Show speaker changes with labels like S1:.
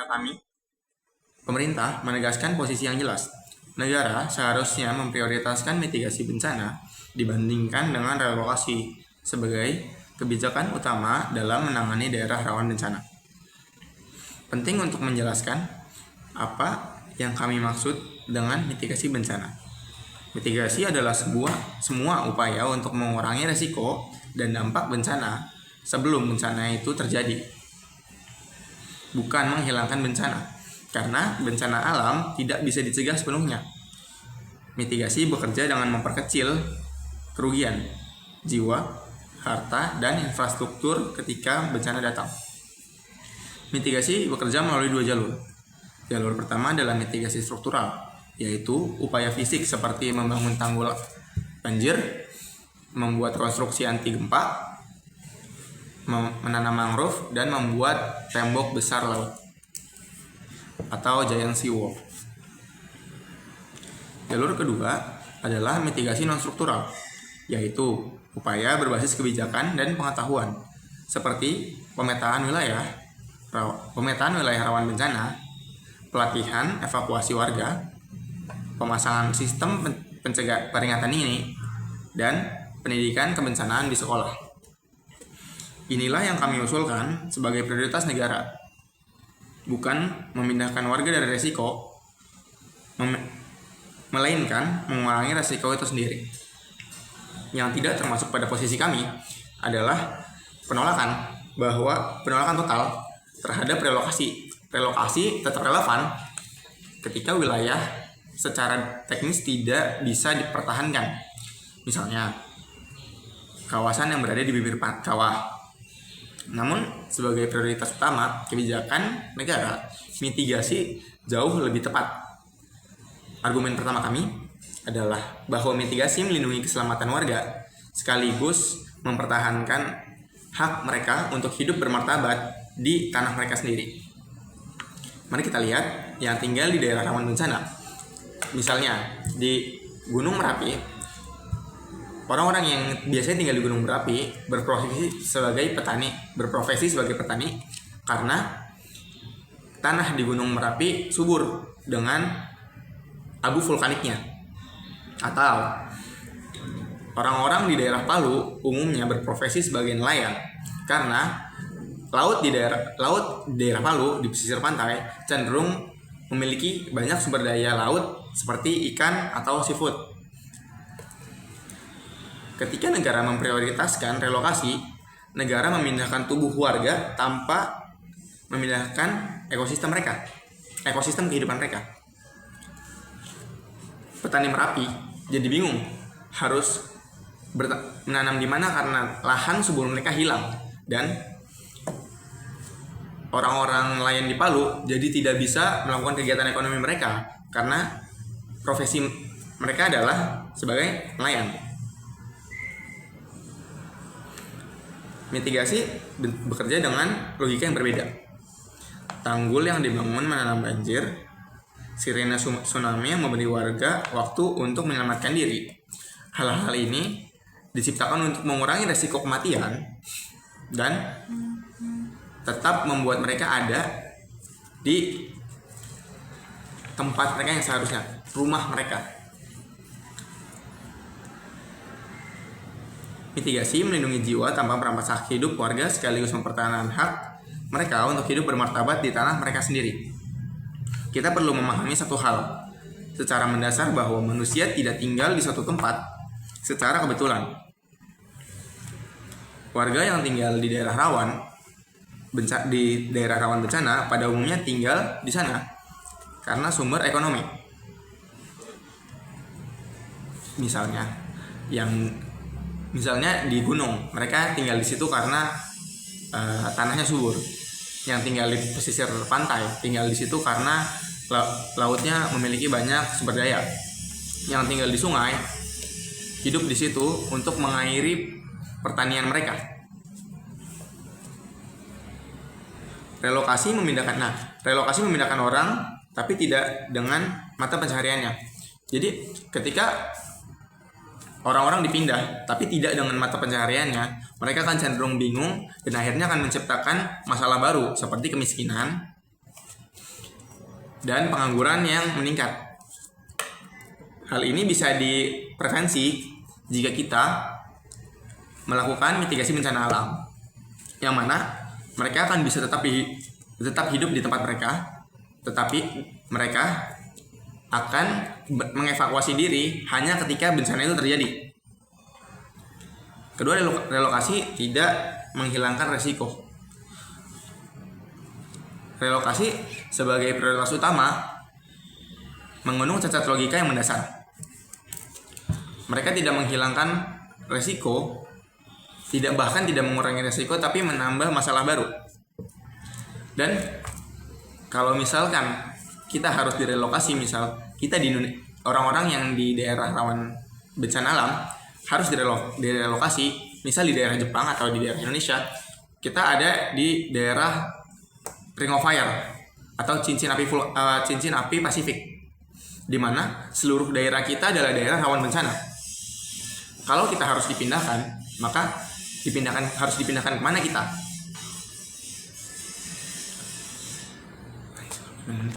S1: pihak kami, pemerintah menegaskan posisi yang jelas. Negara seharusnya memprioritaskan mitigasi bencana dibandingkan dengan relokasi sebagai kebijakan utama dalam menangani daerah rawan bencana. Penting untuk menjelaskan apa yang kami maksud dengan mitigasi bencana. Mitigasi adalah semua upaya untuk mengurangi risiko dan dampak bencana sebelum bencana itu terjadi. Bukan menghilangkan bencana, karena bencana alam tidak bisa dicegah sepenuhnya. Mitigasi bekerja dengan memperkecil kerugian jiwa, harta, dan infrastruktur ketika bencana datang. Mitigasi bekerja melalui dua jalur. Jalur pertama adalah mitigasi struktural, yaitu upaya fisik seperti membangun tanggul banjir, membuat konstruksi anti gempa, menanam mangrove, dan membuat tembok besar laut atau giant sea wall. Jalur kedua adalah mitigasi non-struktural, yaitu upaya berbasis kebijakan dan pengetahuan seperti pemetaan wilayah rawan bencana, pelatihan evakuasi warga, pemasangan sistem pencegah peringatan dini, dan pendidikan kebencanaan di sekolah. Inilah yang kami usulkan sebagai prioritas negara, bukan memindahkan warga dari risiko, melainkan mengurangi risiko itu sendiri. Yang tidak termasuk pada posisi kami adalah penolakan total terhadap relokasi. Relokasi tetap relevan ketika wilayah secara teknis tidak bisa dipertahankan. Misalnya, kawasan yang berada di bibir kawah. Namun, sebagai prioritas utama kebijakan negara, mitigasi jauh lebih tepat. Argumen pertama kami adalah bahwa mitigasi melindungi keselamatan warga sekaligus mempertahankan hak mereka untuk hidup bermartabat di tanah mereka sendiri. Mari kita lihat yang tinggal di daerah rawan bencana. Misalnya di Gunung Merapi, orang-orang yang biasanya tinggal di Gunung Merapi berprofesi sebagai petani karena tanah di Gunung Merapi subur dengan abu vulkaniknya. Atau orang-orang di daerah Palu umumnya berprofesi sebagai nelayan karena laut di daerah Palu di pesisir pantai cenderung memiliki banyak sumber daya laut seperti ikan atau seafood. Ketika negara memprioritaskan relokasi, negara memindahkan tubuh warga tanpa memindahkan ekosistem kehidupan mereka. Petani Merapi jadi bingung harus menanam di mana karena lahan subur mereka hilang, dan orang-orang nelayan di Palu jadi tidak bisa melakukan kegiatan ekonomi mereka karena profesi mereka adalah sebagai nelayan. Mitigasi bekerja dengan logika yang berbeda. Tanggul yang dibangun menanam banjir, sirene tsunami yang memberi warga waktu untuk menyelamatkan diri. Hal-hal ini diciptakan untuk mengurangi risiko kematian dan tetap membuat mereka ada di tempat mereka yang seharusnya, rumah mereka. Mitigasi melindungi jiwa tanpa merampas hak hidup warga sekaligus mempertahankan hak mereka untuk hidup bermartabat di tanah mereka sendiri. Kita perlu memahami satu hal secara mendasar, bahwa manusia tidak tinggal di suatu tempat secara kebetulan. Warga yang tinggal di daerah rawan bencana pada umumnya tinggal di sana karena sumber ekonomi. Misalnya di gunung, mereka tinggal di situ karena tanahnya subur. Yang tinggal di pesisir pantai tinggal di situ karena lautnya memiliki banyak sumber daya. Yang tinggal di sungai hidup di situ untuk mengairi pertanian mereka. Relokasi memindahkan orang tapi tidak dengan mata pencahariannya. Jadi ketika orang-orang dipindah tapi tidak dengan mata pencahariannya, mereka akan cenderung bingung dan akhirnya akan menciptakan masalah baru seperti kemiskinan, dan pengangguran yang meningkat. Hal ini bisa diprevensi jika kita melakukan mitigasi bencana alam, yang mana mereka akan bisa tetap hidup di tempat mereka, tetapi mereka akan mengevakuasi diri hanya ketika bencana itu terjadi. Kedua, relokasi tidak menghilangkan resiko. Relokasi sebagai prioritas utama mengandung cacat logika yang mendasar. Mereka tidak menghilangkan resiko, bahkan tidak mengurangi resiko, tapi menambah masalah baru. Dan kalau misalkan kita harus direlokasi, misal kita di orang-orang yang di daerah rawan bencana alam harus direlokasi, misal di daerah Jepang atau di daerah Indonesia, kita ada di daerah Ring of Fire atau cincin api Pasifik, di mana seluruh daerah kita adalah daerah rawan bencana. Kalau kita harus dipindahkan, maka harus dipindahkan kemana kita?